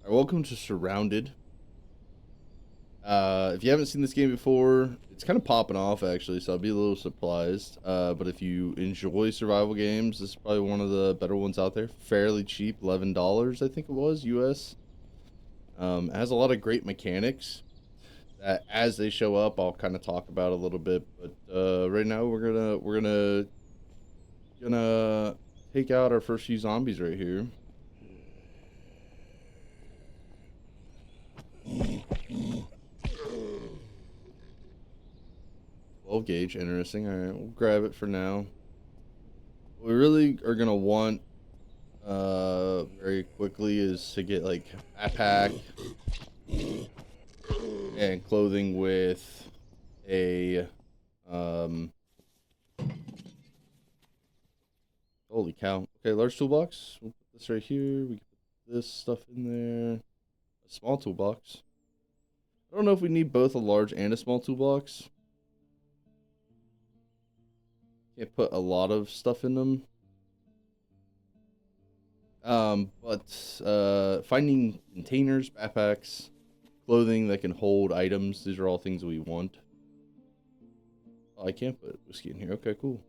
Welcome to Surrounded. If you haven't seen this game before, it's kind of popping off actually, so I'll be a little surprised. But if you enjoy survival games, this is probably one of the better ones out there. Fairly cheap, $11 I think it was, US. It has a lot of great mechanics that as they show up, I'll kind of talk about a little bit. But right now we're gonna take out our first few zombies right here. 12 gauge, interesting. All right, we'll grab it for now. What we really are gonna want very quickly is to get like backpack and clothing with a holy cow. Okay, large toolbox. We'll put this right here. We can put this stuff in there. A small toolbox. I don't know if we need both a large and a small toolbox. Can't put a lot of stuff in them. But finding containers, backpacks, clothing that can hold items, these are all things we want. Oh, I can't put whiskey in here. Okay, cool.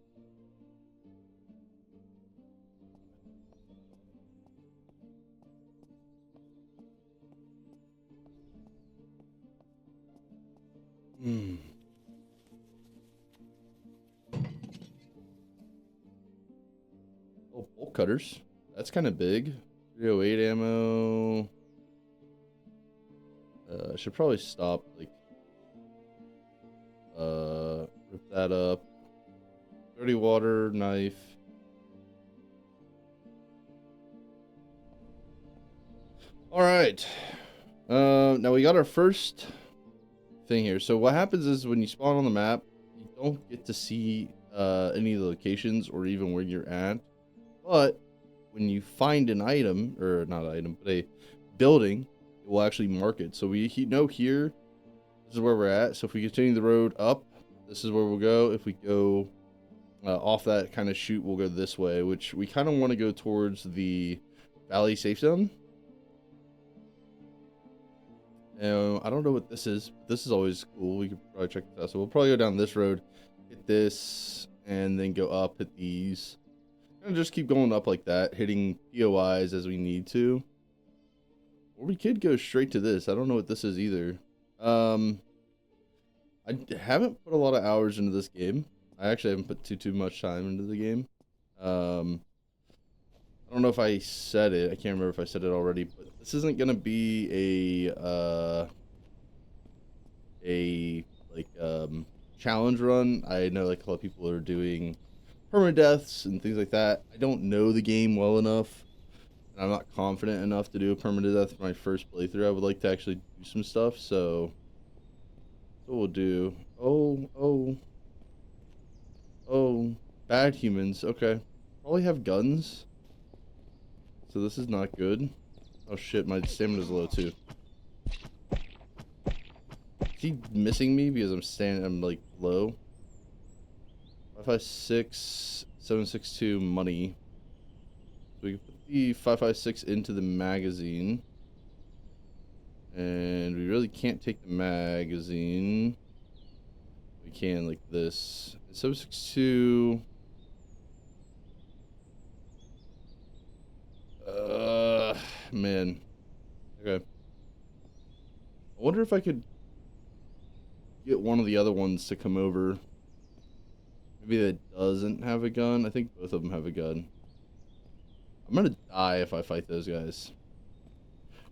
Oh, bolt cutters. That's kind of big. 308 ammo. I should probably stop, like, rip that up. Dirty water, knife. All right. Now we got our first thing here. So what happens is when you spawn on the map, you don't get to see any of the locations or even where you're at. But when you find an item, or not item, but a building, it will actually mark it. So we know here, this is where we're at. So if we continue the road up, this is where we'll go. If we go off that kind of chute, we'll go this way, which we kind of want to go towards the Valley Safe Zone. I don't know what this is. This is always cool. We could probably check this out. So we'll probably go down this road, hit this, and then go up, hit these. And just keep going up like that, hitting POIs as we need to. Or we could go straight to this. I don't know what this is either. I haven't put a lot of hours into this game. I actually haven't put too much time into the game. I don't know if I said it. I can't remember if I said it already, but this isn't gonna be a challenge run. I know like a lot of people are doing permadeaths and things like that. I don't know the game well enough, and I'm not confident enough to do a permadeath for my first playthrough. I would like to actually do some stuff, so what we'll do. Oh, bad humans. Okay, probably have guns. So this is not good. Oh shit, my stamina's low too. Is he missing me because I'm like low? 556 762 money. So we can put the 556 into the magazine. And we really can't take the magazine. We can like this. 762. Man. Okay. I wonder if I could get one of the other ones to come over. Maybe that doesn't have a gun. I think both of them have a gun. I'm gonna die if I fight those guys.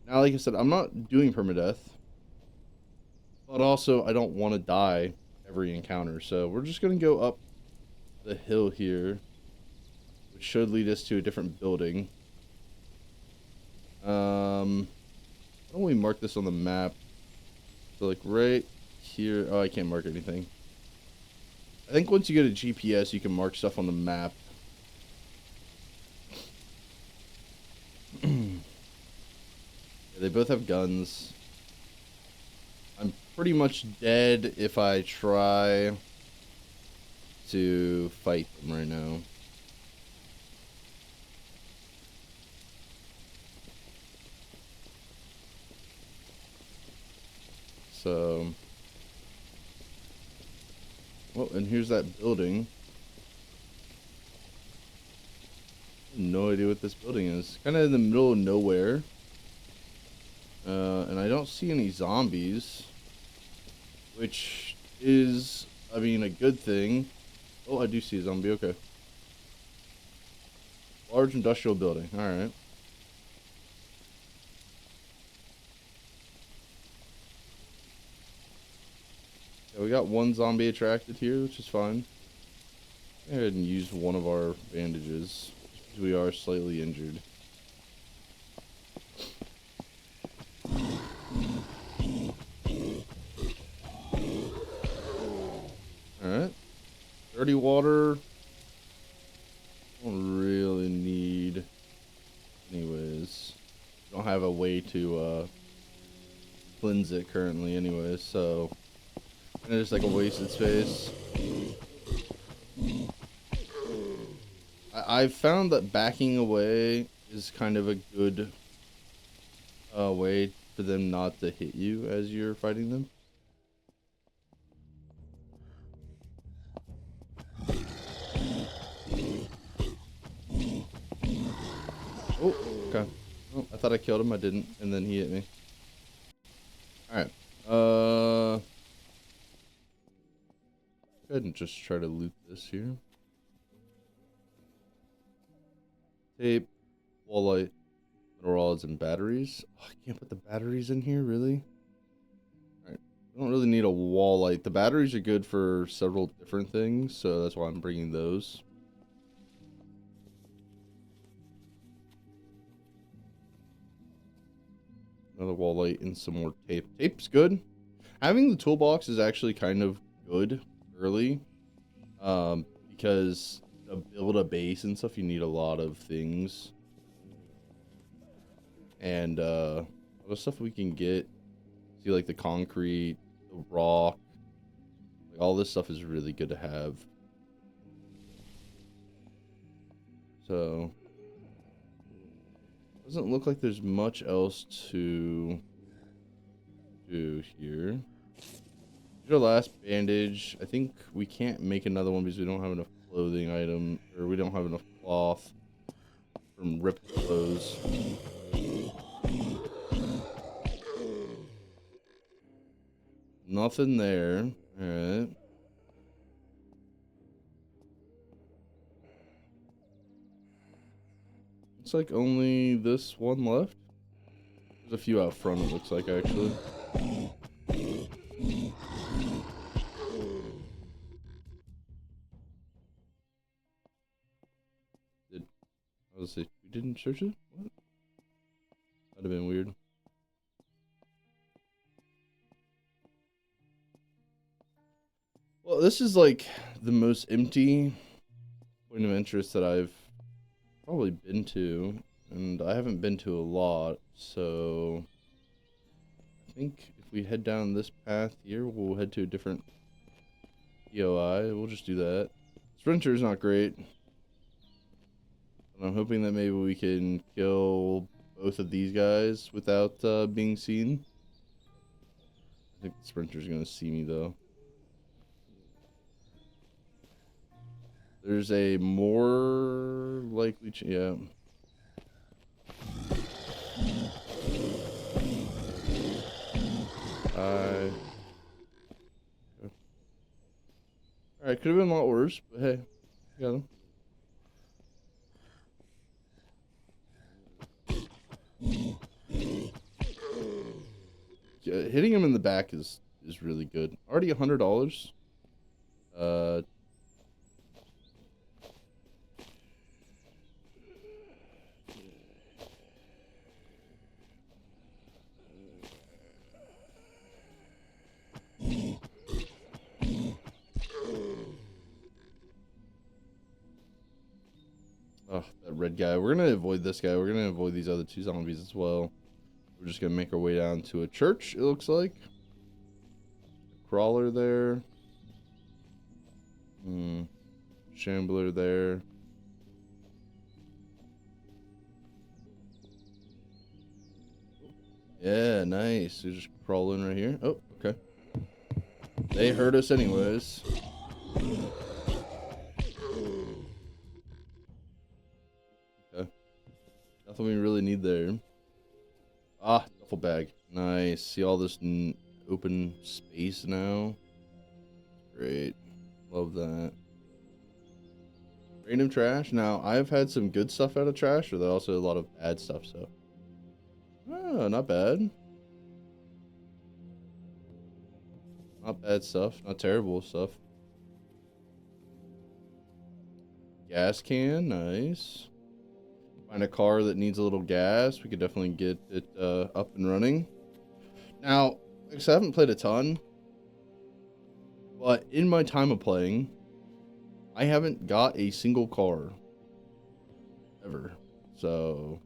Now, like I said, I'm not doing permadeath. But also, I don't want to die every encounter. So we're just gonna go up the hill here, which should lead us to a different building. Why don't we mark this on the map? So like right here. Oh, I can't mark anything. I think once you get a GPS, you can mark stuff on the map. Yeah, they both have guns. I'm pretty much dead if I try to fight them right now. So, well, and here's that building. No idea what this building is. Kind of in the middle of nowhere. And I don't see any zombies, which is, I mean, a good thing. Oh, I do see a zombie. Okay. Large industrial building. All right. Yeah, we got one zombie attracted here, which is fine. Go ahead and use one of our bandages, because we are slightly injured. Alright. Dirty water. Don't really need. Anyways. Don't have a way to cleanse it currently anyways, so kind of just like a wasted space. I've found that backing away is kind of a good way for them not to hit you as you're fighting them. Oh, okay. Oh, I thought I killed him. I didn't, and then he hit me. All right. Go ahead and just try to loot this here. Tape, wall light, metal rods, and batteries. Oh, I can't put the batteries in here, really? Alright, I don't really need a wall light. The batteries are good for several different things, so that's why I'm bringing those. Another wall light and some more tape. Tape's good. Having the toolbox is actually kind of good early, because to build a base and stuff, you need a lot of things. And all the stuff we can get, see, like the concrete, the rock, like all this stuff is really good to have. So doesn't look like there's much else to do here. Here's our last bandage. I think we can't make another one because we don't have enough clothing item, or we don't have enough cloth from ripped clothes. Nothing there. All right. Looks like only this one left. There's a few out front, it looks like, actually. I was say we didn't search it? What? That'd have been weird. Well, this is like the most empty point of interest that I've probably been to, and I haven't been to a lot, so I think if we head down this path here, we'll head to a different POI. We'll just do that. Sprinter's not great. But I'm hoping that maybe we can kill both of these guys without being seen. I think the Sprinter's gonna see me though. There's a more likely yeah. Alright, could have been a lot worse, but hey, got him. Yeah, hitting him in the back is really good. Already $100. Oh, that red guy. We're gonna avoid this guy. We're gonna avoid these other two zombies as well. We're just gonna make our way down to a church, it looks like. A crawler there. Shambler there. Yeah, nice. You're just crawling right here. Oh, okay. They hurt us anyways. Okay. Nothing we really need there. Ah, duffel bag. Nice. See all this open space now? Great. Love that. Random trash. Now, I've had some good stuff out of trash, but also a lot of bad stuff, so. Oh, not bad. Not bad stuff. Not terrible stuff. Gas can. Nice. Find a car that needs a little gas. We could definitely get it up and running. Now, because I haven't played a ton, but in my time of playing, I haven't got a single car ever. So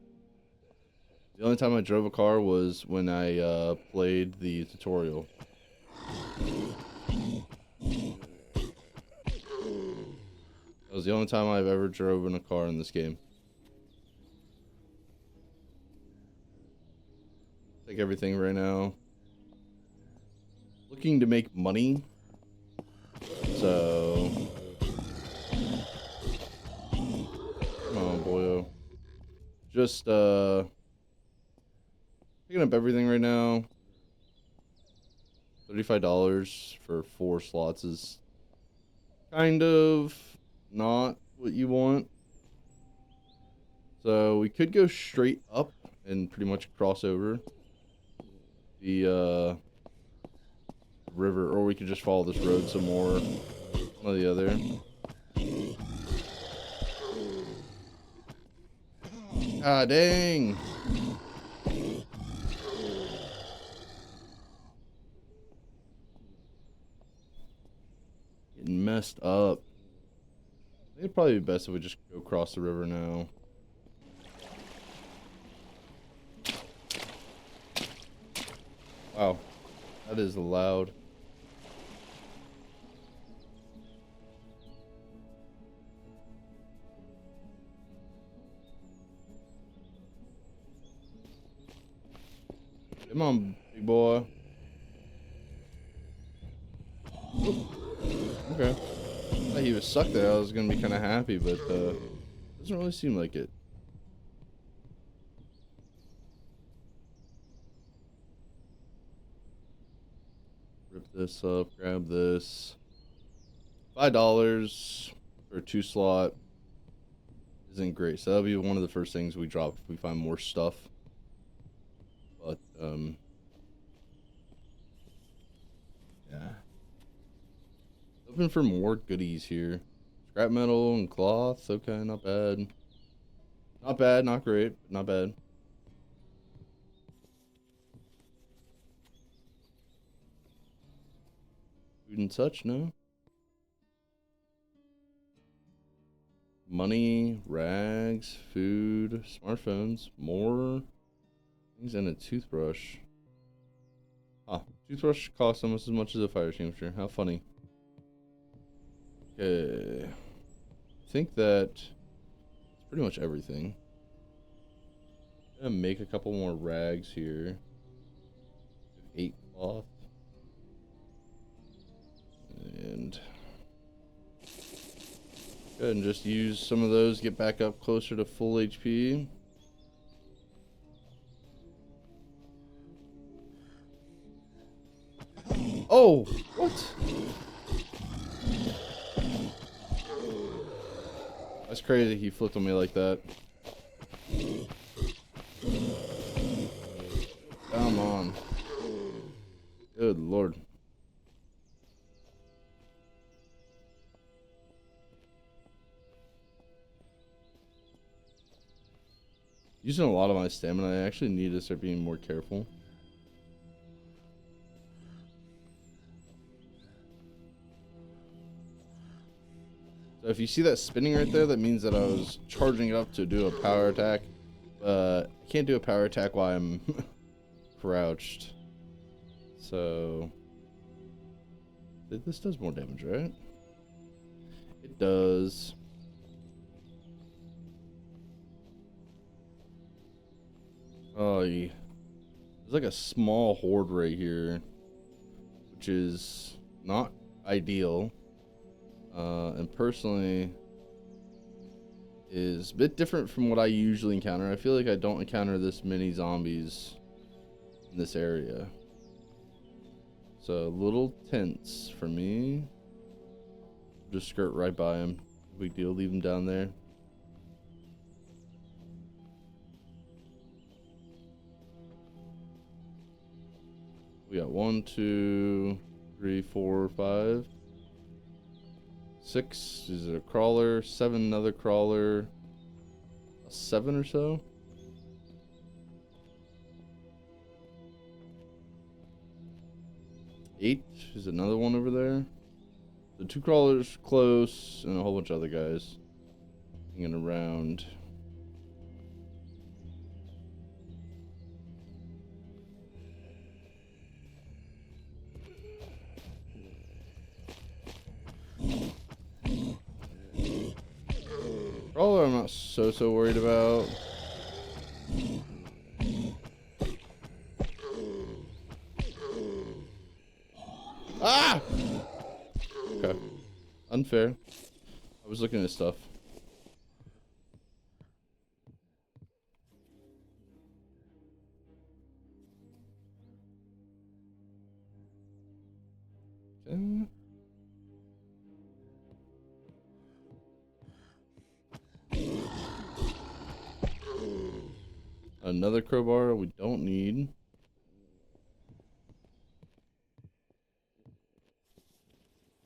the only time I drove a car was when I played the tutorial. That was the only time I've ever driven a car in this game. Take everything right now. Looking to make money. So come on, boyo. Just picking up everything right now. $35 for 4 slots is kind of not what you want. So we could go straight up and pretty much cross over the river, or we could just follow this road some more. One or the other. Ah, dang. Getting messed up. I think it'd probably be best if we just go across the river now. Wow. That is loud. Come on, big boy. Oop. Okay. I thought he was stuck there. I was gonna be kind of happy, but doesn't really seem like it. Rip this up. Grab this. $5 for a 2 slot isn't great. So that'll be one of the first things we drop if we find more stuff. But yeah. Looking for more goodies here. Scrap metal and cloth. Okay, not bad. Not bad, not great, but not bad. Food and such, no? Money, rags, food, smartphones, more things, and a toothbrush. Ah, toothbrush costs almost as much as a fire extinguisher. How funny. Okay. I think that's pretty much everything. I'm gonna make a couple more rags here. 8 cloth. And go ahead and just use some of those, get back up closer to full HP. Oh, what? That's crazy he flipped on me like that. Come on. Good lord. Using a lot of my stamina, I actually need to start being more careful. So if you see that spinning right there, that means that I was charging it up to do a power attack. I can't do a power attack while I'm crouched. So this does more damage, right? It does. Oh, yeah. There's like a small horde right here, which is not ideal. And personally is a bit different from what I usually encounter. I feel like I don't encounter this many zombies in this area. So a little tense for me. Just skirt right by him. Big deal, leave him down there. We got 1, 2, 3, 4, 5, 6. Is it a crawler? 7, another crawler. A 7 or so. Eight is another one over there. The 2 crawlers close, and a whole bunch of other guys hanging around. Crawler I'm not so worried about. Ah! Okay. Unfair. I was looking at stuff. Okay. Another crowbar we don't need.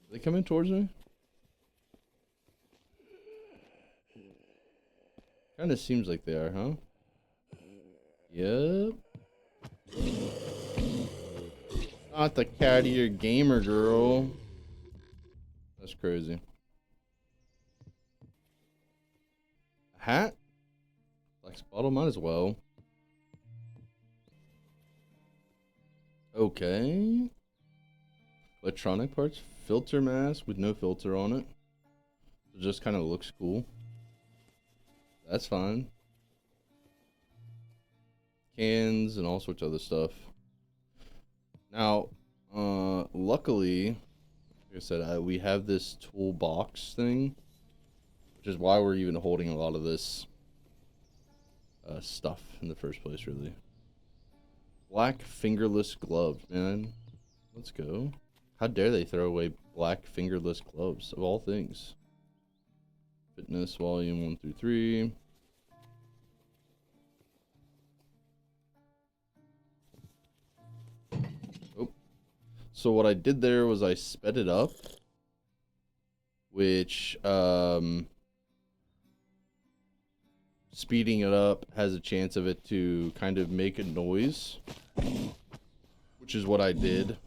Are they coming towards me? Kind of seems like they are, huh? Yep. Not the cattier gamer girl. That's crazy. A hat? Flex bottle, might as well. Okay. Electronic parts. Filter mask with no filter on it. It just kind of looks cool. That's fine. Cans and all sorts of other stuff. Now, luckily, like I said, we have this toolbox thing, which is why we're even holding a lot of this stuff in the first place, really. Black fingerless gloves, man. Let's go. How dare they throw away black fingerless gloves, of all things. Fitness, volume 1 through 3. Oh. So what I did there was I sped it up, which, speeding it up has a chance of it to kind of make a noise, which is what I did,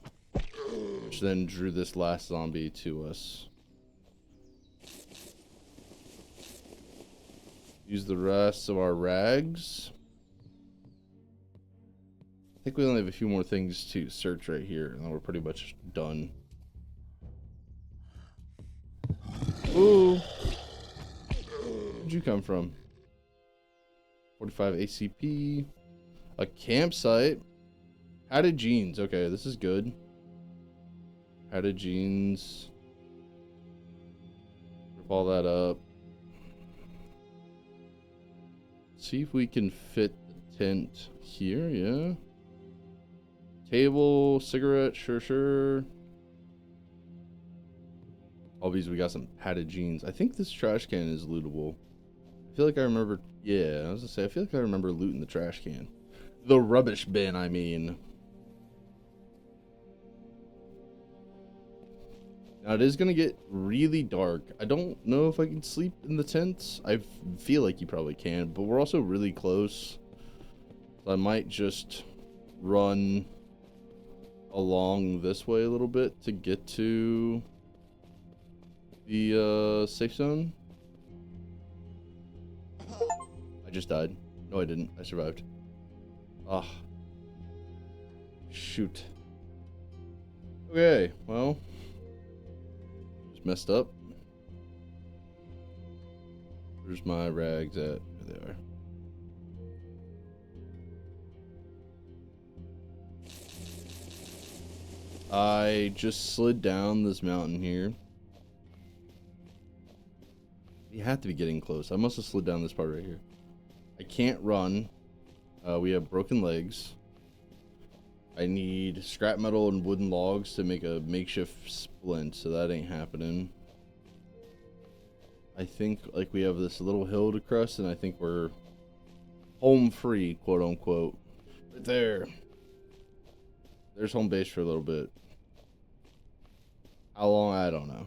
which then drew this last zombie to us. Use the rest of our rags. I think we only have a few more things to search right here, and then we're pretty much done. Ooh! Where'd you come from? 45 ACP. A campsite. Padded jeans. Okay, this is good. Padded jeans. Rip all that up. See if we can fit the tent here, yeah. Table, cigarette, sure. All these, we got some padded jeans. I think this trash can is lootable. I feel like I remember, yeah, I was gonna say, I feel like I remember looting the trash can. The rubbish bin, I mean. Now it is gonna get really dark. I don't know if I can sleep in the tent. I feel like you probably can, but we're also really close. So I might just run along this way a little bit to get to the safe zone. I just died. No, I didn't. I survived. Ah. Shoot. Okay, well. Just messed up. Where's my rags at? There they are. I just slid down this mountain here. We have to be getting close. I must have slid down this part right here. I can't run. We have broken legs. I need scrap metal and wooden logs to make a makeshift splint, so that ain't happening. I think like we have this little hill to crest, and I think we're home free, quote unquote. Right there. There's home base for a little bit. How long? I don't know.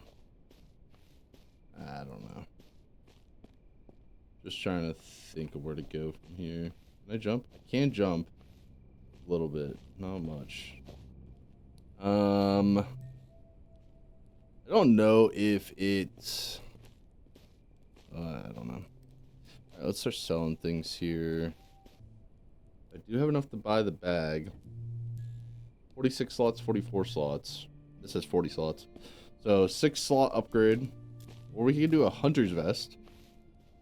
I don't know. Just trying to think of where to go from here. Can I jump? I can jump. A little bit. Not much. I don't know if it's... I don't know. Alright, let's start selling things here. I do have enough to buy the bag. 46 slots, 44 slots. This says 40 slots. So 6 slot upgrade. Or we could do a hunter's vest.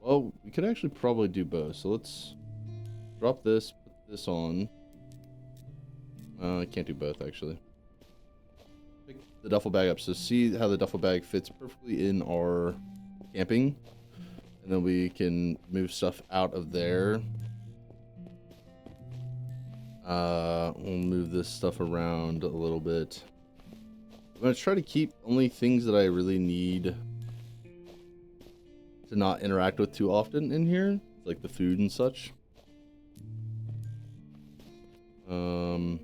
Well, we could actually probably do both. So let's drop this, put this on. I can't do both actually. Pick the duffel bag up. So see how the duffel bag fits perfectly in our camping. And then we can move stuff out of there. We'll move this stuff around a little bit. I'm going to try to keep only things that I really need to not interact with too often in here, like the food and such. And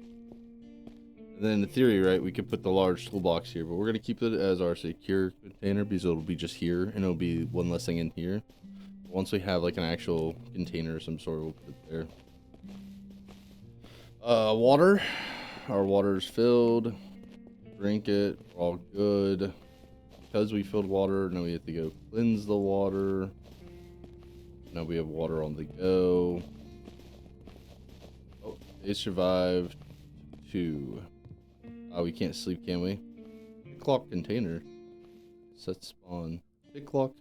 then in theory, right, we could put the large toolbox here, but we're going to keep it as our secure container because it'll be just here and it'll be one less thing in here. Once we have like an actual container of some sort, we'll put it there. Water. Our water's filled. Drink it. We're all good. Because we filled water, now we have to go cleanse the water. Now we have water on the go. Oh, they survived 2. We can't sleep, can we? Pick lock container. Set spawn. Pick lock.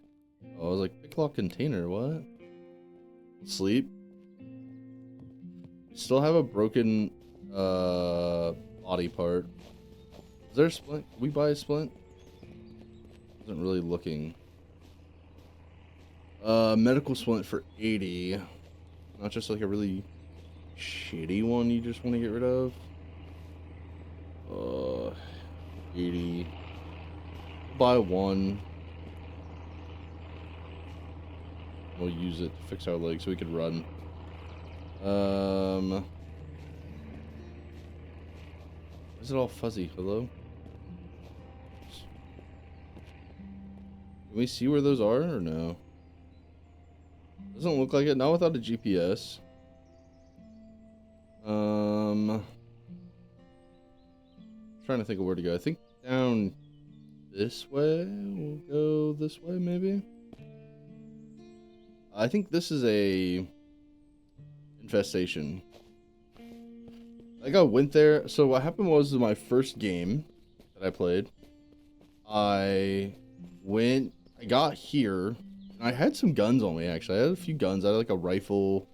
Oh, I was like, pick lock container, what? Sleep. We still have a broken body part. Is there a splint? Can we buy a splint? Wasn't really looking. Medical splint for 80. Not just like a really shitty one you just want to get rid of. 80. Buy one. We'll use it to fix our legs so we could run. Why is it all fuzzy? Hello? Can we see where those are or no? Doesn't look like it. Not without a GPS. Trying to think of where to go. I think down this way. We'll go this way maybe. I think this is a infestation. Like I went there. So what happened was my first game that I played. I got here. And I had some guns on me actually. I had a few guns. I had like a rifle.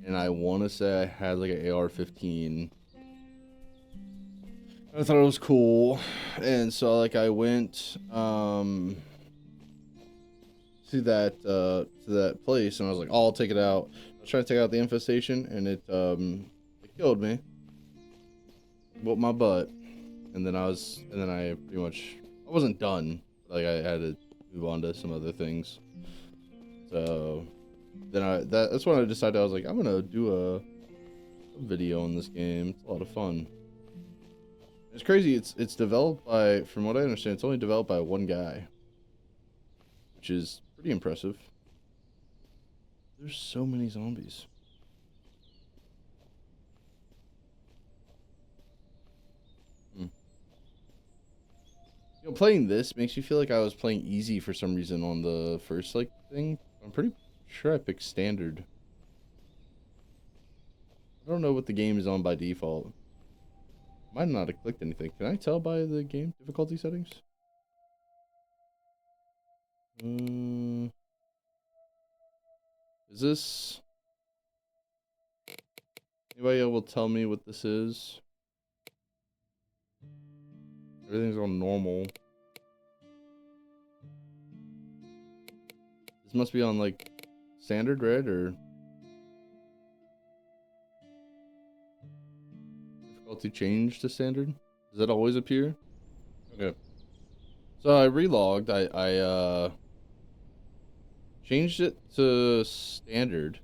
And I want to say I had like an AR-15. I thought it was cool. And so like I went to that place and I was like, oh, I'll take it out. I was trying to take out the infestation and it killed me. Whooped my butt. And then I pretty much I wasn't done. Like I had to move on to some other things. So then that's when I decided I was like, I'm gonna do a video on this game. It's a lot of fun. It's crazy. It's developed by, from what I understand, it's only developed by one guy, which is pretty impressive. There's so many zombies. You know, playing this makes you feel like I was playing easy for some reason on the first like thing. I'm pretty sure I picked standard. I don't know what the game is on by default. Might not have clicked anything. Can I tell by the game difficulty settings? Is this... Anybody will tell me what this is? Everything's on normal. This must be on like standard, right? Or difficulty change to standard? Does that always appear? Okay. So I relogged. I changed it to standard.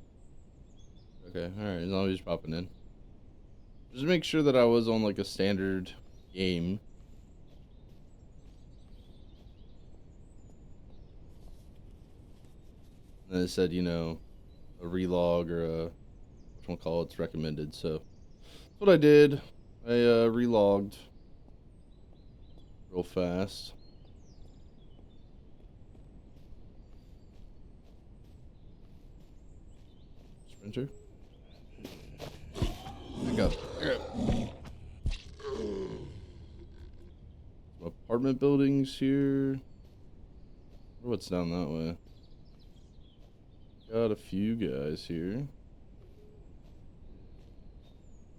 Okay, alright, as long as he's popping in. Just make sure that I was on like a standard game. And it said, you know, a relog or a whatchamacallit, it's recommended. So that's what I did. I relogged real fast. Sprinter. Back up. Some apartment buildings here. What's down that way? Got a few guys here.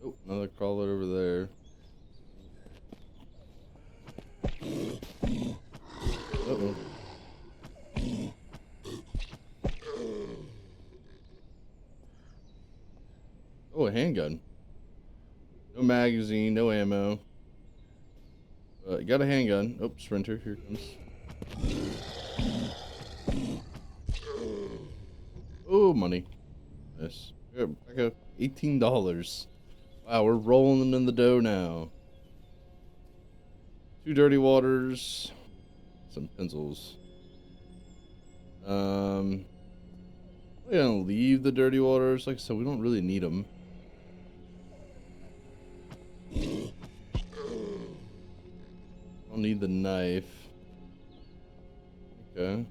Oh, another crawler over there. Uh-oh. Oh, a handgun. No magazine, no ammo. You got a handgun. Oh, Sprinter, here comes. Oh, money. Nice. Back up $18. Wow, we're rolling in the dough now. 2 dirty waters. Some pencils. We're gonna leave the dirty waters. Like I said, we don't really need them. Don't need the knife. Okay.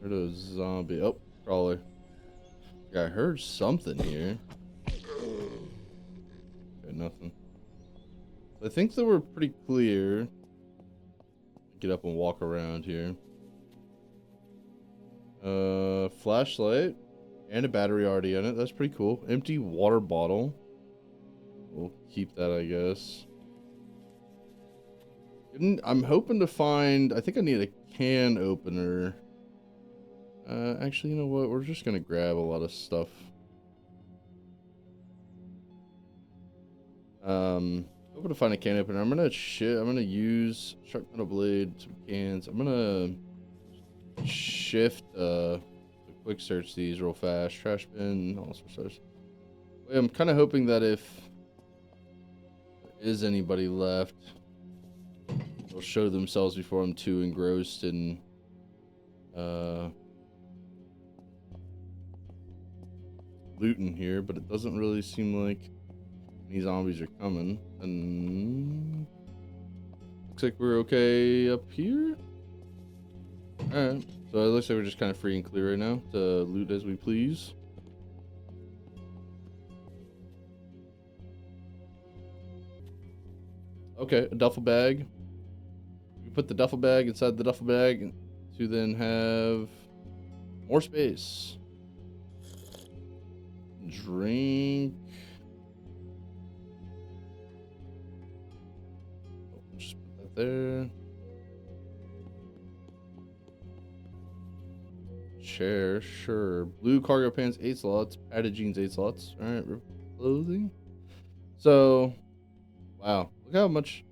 Heard a zombie. Oh, crawler. Yeah, I heard something here. Okay, nothing. I think that we're pretty clear. Get up and walk around here. Flashlight and a battery already in it. That's pretty cool. Empty water bottle. We'll keep that, I guess. I'm hoping to find. I think I need a can opener. Actually, you know what? We're just gonna grab a lot of stuff. Hoping to find a can opener. I'm gonna use sharp metal blade, some cans. I'm gonna shift quick search these real fast. Trash bin, all sorts of stuff. I'm kind of hoping that if there is anybody left, they'll show themselves before I'm too engrossed in looting here, but it doesn't really seem like any zombies are coming. And looks like we're okay up here. Alright, so it looks like we're just kind of free and clear right now to loot as we please. Okay, a duffel bag. We put the duffel bag inside the duffel bag to then have more space. Drink. Just put that there. Chair, sure. Blue cargo pants, 8 slots. Padded jeans, 8 slots. All right, clothing. So, wow, look how much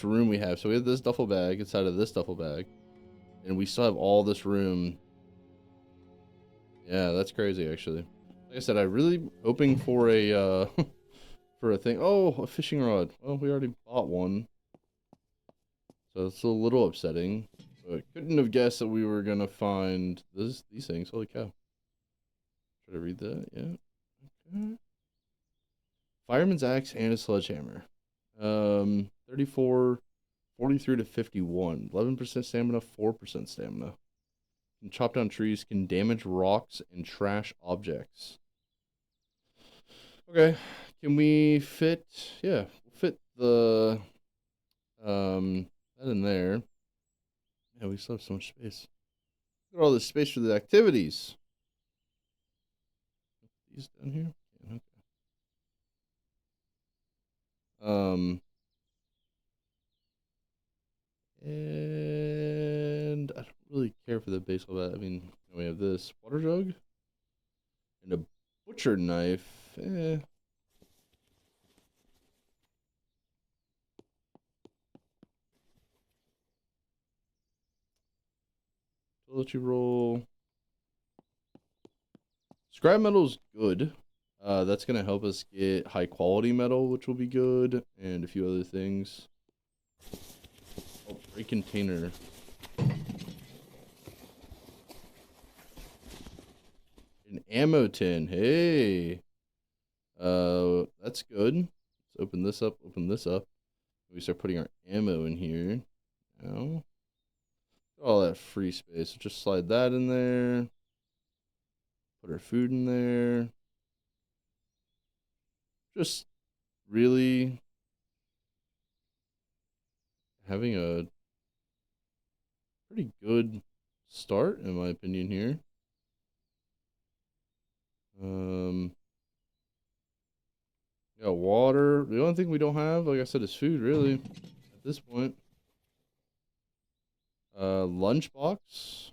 room we have. So we have this duffel bag inside of this duffel bag, and we still have all this room. Yeah, that's crazy, actually. Like I said, I really hoping for a for a thing. Oh, a fishing rod. Well, we already bought one, so it's a little upsetting. But couldn't have guessed that we were gonna find these things. Holy cow! Try to read that. Yeah. Okay. Fireman's axe and a sledgehammer. 34, 43 to 51. 11% stamina, 4% stamina. Can chop down trees, can damage rocks and trash objects. Okay. Can we fit? Yeah, we'll fit the that in there. Yeah, we still have so much space. Look at all this space for the activities. These down here. Yeah, okay. And I don't really care for the baseball bat. I mean, we have this water jug and a butcher knife. So let you roll. Scrap metal's good. That's gonna help us get high quality metal, which will be good, and a few other things. Oh, break container. An ammo tin. Hey. That's good. Let's open this up. Open this up. We start putting our ammo in here. Now, all that free space. So just slide that in there. Put our food in there. Just really having a pretty good start, in my opinion, here. Got water. The only thing we don't have, like I said, is food, really, at this point. Lunchbox.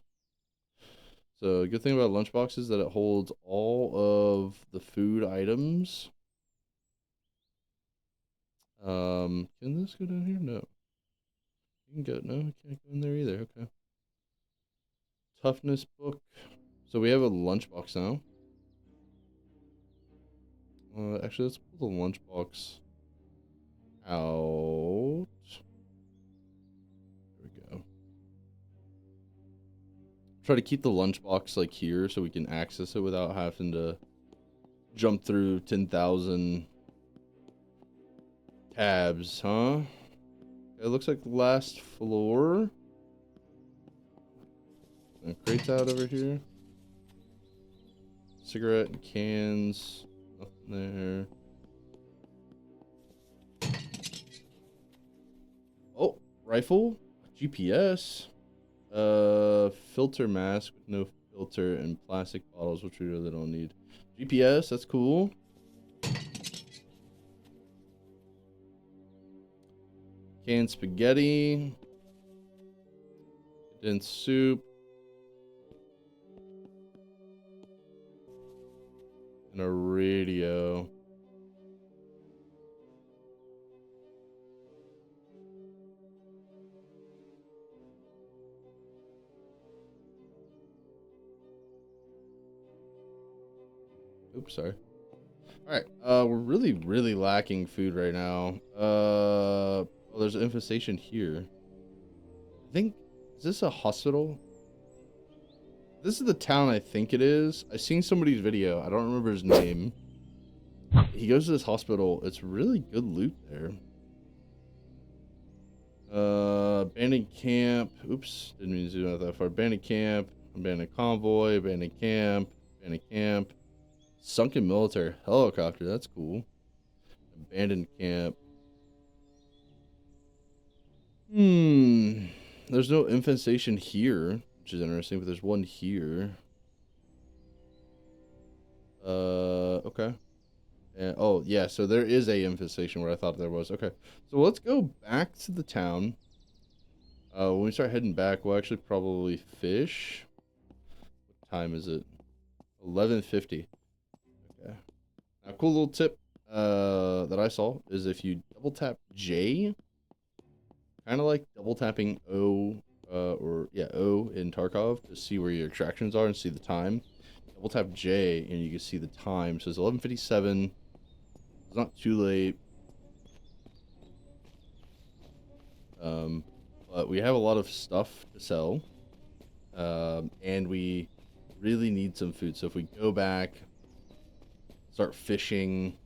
So, a good thing about lunchbox is that it holds all of the food items. Can this go down here? No. You can go. No, I can't go in there either. Okay. Toughness book. So we have a lunchbox now. Actually, let's pull the lunchbox out. There we go. Try to keep the lunchbox like here so we can access it without having to jump through 10,000 tabs, huh? It looks like the last floor. Crates out over here. Cigarette and cans. Nothing there. Oh, rifle. GPS. Filter mask with no filter and plastic bottles, which we really don't need. GPS, that's cool. Canned spaghetti. Condensed soup. And a radio. Oops, sorry. Alright, we're really lacking food right now. Well, there's an infestation here. I think, is this a hospital? This is the town I think it is. I've seen somebody's video. I don't remember his name. He goes to this hospital. It's really good loot there. Abandoned camp. Oops, didn't mean to zoom out that far. Abandoned camp, abandoned convoy, abandoned camp, abandoned camp. Sunken military helicopter. That's cool. Abandoned camp. There's no infestation here, which is interesting, but there's one here. Okay. And, oh, yeah, so there is a infestation where I thought there was. Okay. So let's go back to the town. When we start heading back, we'll actually probably fish. What time is it? 11:50. Okay. Now, cool little tip that I saw is if you double tap J, kind of like double tapping O, O in Tarkov to see where your extractions are and see the time. Double tap J and you can see the time. So it's 11:57. It's not too late. But we have a lot of stuff to sell. And we really need some food. So if we go back, start fishing,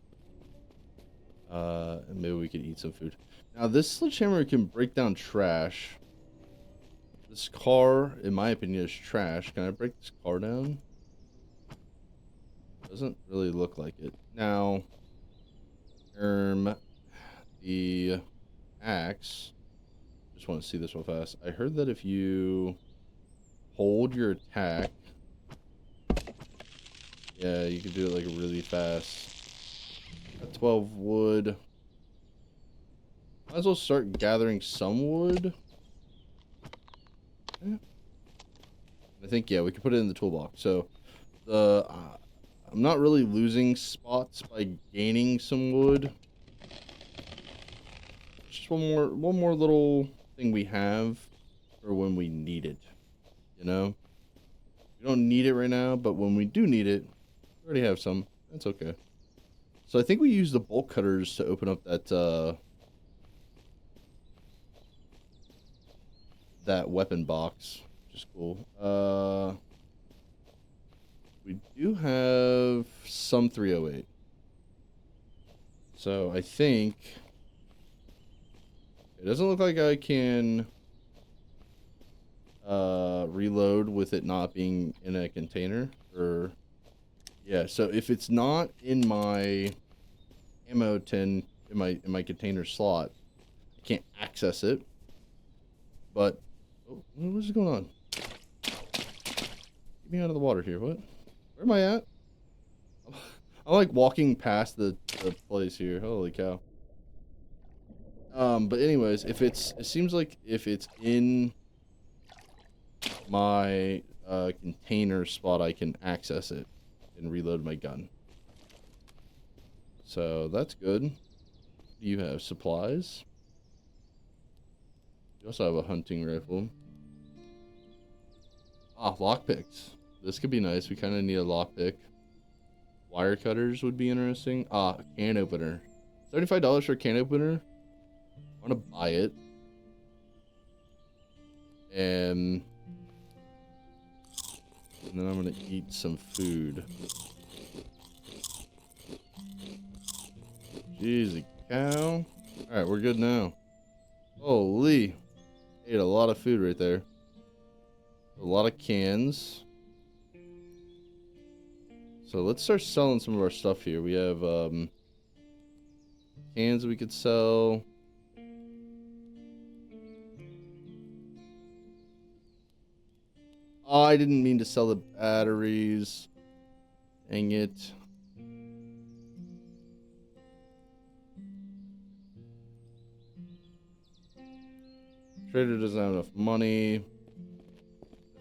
and maybe we can eat some food. Now this sledgehammer can break down trash. This car, in my opinion, is trash. Can I break this car down? Doesn't really look like it. Now, the axe. Just want to see this real fast. I heard that if you hold your attack, yeah, you can do it like really fast. Got 12 wood. Might as well start gathering some wood. I think, yeah, we can put it in the toolbox. So the I'm not really losing spots by gaining some wood. Just one more little thing we have for when we need it. You know, we don't need it right now, but when we do need it, we already have some. That's okay. So I think we use the bolt cutters to open up that weapon box, which is cool. We do have some 308. So I think it doesn't look like I can reload with it not being in a container. Or yeah, so if it's not in my ammo tin in my container slot, I can't access it. But oh, what is going on? Get me out of the water here. What? Where am I at? I'm like walking past the place here. Holy cow. But anyways, it seems like if it's in my container spot, I can access it and reload my gun. So that's good. You have supplies. You also have a hunting rifle. Ah, lockpicks. This could be nice. We kind of need a lockpick. Wire cutters would be interesting. Ah, can opener. $75 for a can opener. I want to buy it. And then I'm going to eat some food. Jeez, cow. Alright, we're good now. Holy. Ate a lot of food right there. A lot of cans. So let's start selling some of our stuff here. We have cans we could sell. Oh, I didn't mean to sell the batteries. Dang it. Trader doesn't have enough money.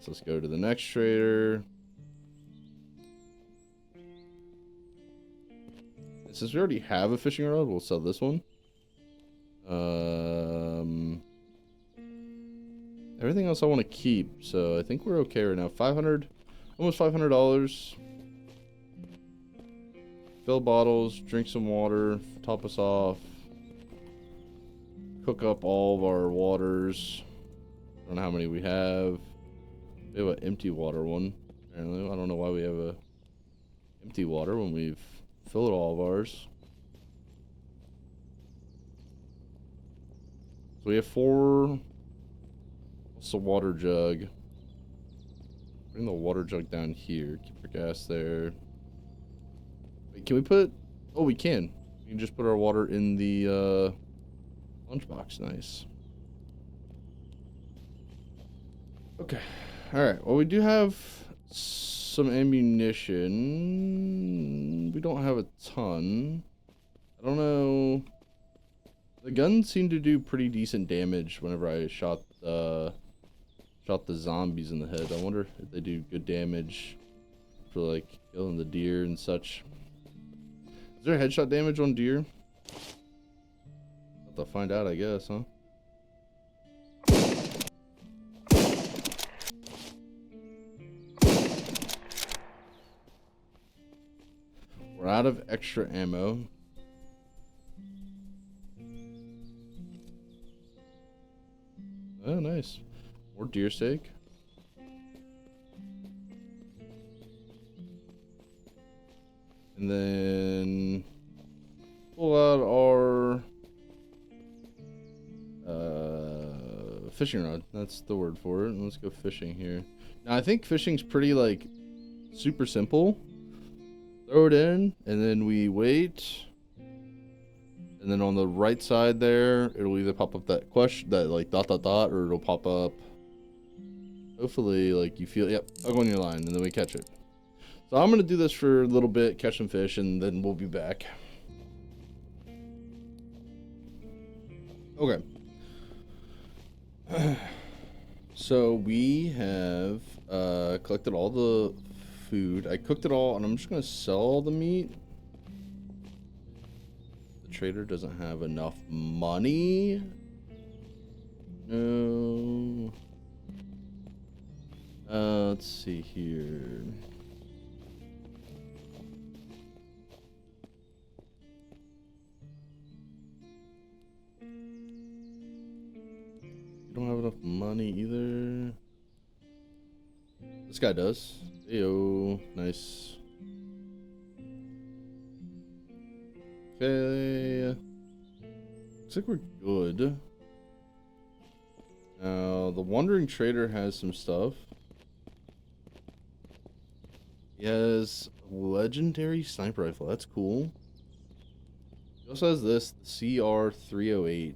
Let's go to the next trader. And since we already have a fishing rod, we'll sell this one. Everything else I want to keep, so I think we're okay right now. Almost $500. Fill bottles, drink some water, top us off. Cook up all of our waters. I don't know how many we have. We have an empty water one. Apparently, I don't know why we have a empty water when we've filled all of ours. So we have 4. What's the water jug? Bring the water jug down here. Keep our gas there. Wait, can we put... Oh, we can. We can just put our water in the lunchbox. Nice. Okay. Alright. Well, we do have some ammunition. We don't have a ton. I don't know. The guns seem to do pretty decent damage whenever I shot the zombies in the head. I wonder if they do good damage for like killing the deer and such. Is there headshot damage on deer? Have to find out, I guess, huh? We're out of extra ammo. Oh, nice. More deer steak. And then pull out our fishing rod. That's the word for it. And let's go fishing here. Now I think fishing's pretty like super simple. Throw it in and then we wait. And then on the right side there, it'll either pop up that question, that like dot dot dot, or it'll pop up. Hopefully, like you feel, yep, tug on your line, and then we catch it. So I'm gonna do this for a little bit, catch some fish, and then we'll be back. Okay. So we have collected all the food. I cooked it all, and I'm just gonna sell the meat. The trader doesn't have enough money. No. Let's see here. You don't have enough money either. This guy does. Heyo, nice. Okay. Looks like we're good. Now, the Wandering Trader has some stuff. He has a legendary sniper rifle. That's cool. He also has this, the CR308.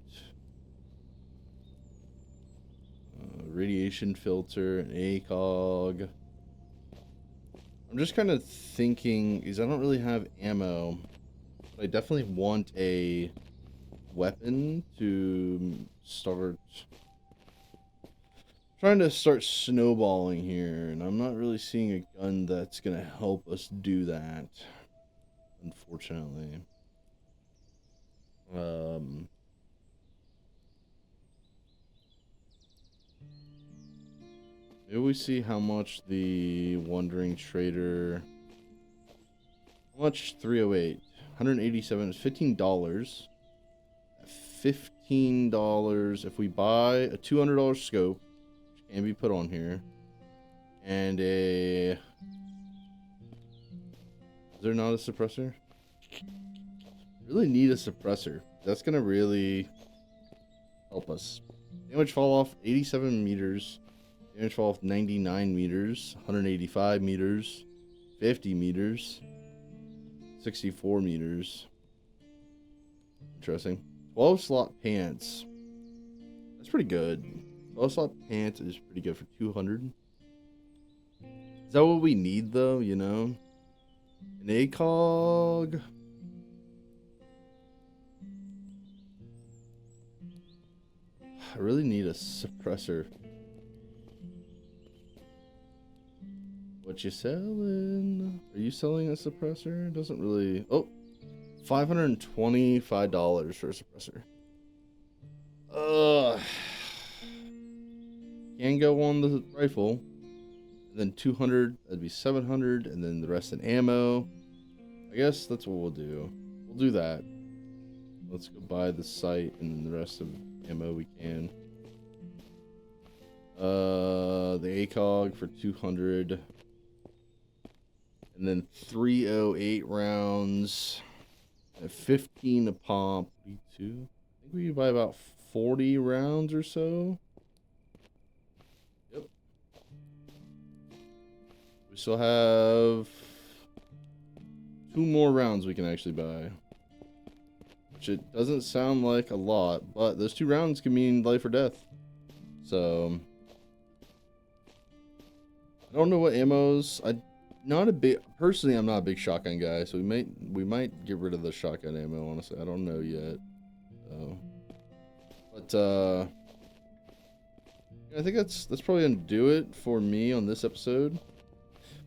Radiation filter, an ACOG. I'm just kind of thinking, because I don't really have ammo, but I definitely want a weapon to start trying to start snowballing here, and I'm not really seeing a gun that's gonna help us do that, unfortunately. Maybe we see how much the Wandering Trader. How much 308? 187 is $15. $15 if we buy a $200 scope, which can be put on here, and a. Is there not a suppressor? Really need a suppressor. That's gonna really help us. Damage fall off 87 meters. Damage fall off 99 meters. 185 meters. 50 meters. 64 meters. Interesting. 12 slot pants. That's pretty good. 12 slot pants is pretty good for 200. Is that what we need though, you know? An ACOG. I really need a suppressor. What you selling? Are you selling a suppressor? It doesn't really. Oh, $525 for a suppressor. Can go on the rifle. And then 200, that'd be 700, and then the rest in ammo. I guess that's what we'll do. We'll do that. Let's go buy the sight and then the rest of ammo we can. The ACOG for 200. And then 308 rounds. At 15 a pop. 42. I think we can buy about 40 rounds or so. Yep. We still have 2 more rounds we can actually buy. Which it doesn't sound like a lot, but those 2 rounds can mean life or death. So I don't know what ammos. Personally, I'm not a big shotgun guy, so we might get rid of the shotgun ammo, honestly. I don't know yet. But I think that's probably gonna do it for me on this episode.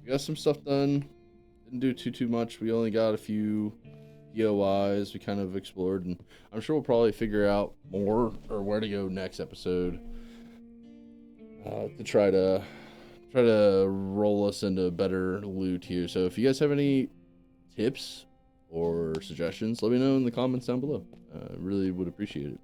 We got some stuff done. Didn't do too much. We only got a few POIs we kind of explored, and I'm sure we'll probably figure out more or where to go next episode to try to roll us into better loot here. So if you guys have any tips or suggestions, let me know in the comments down below. Really would appreciate it.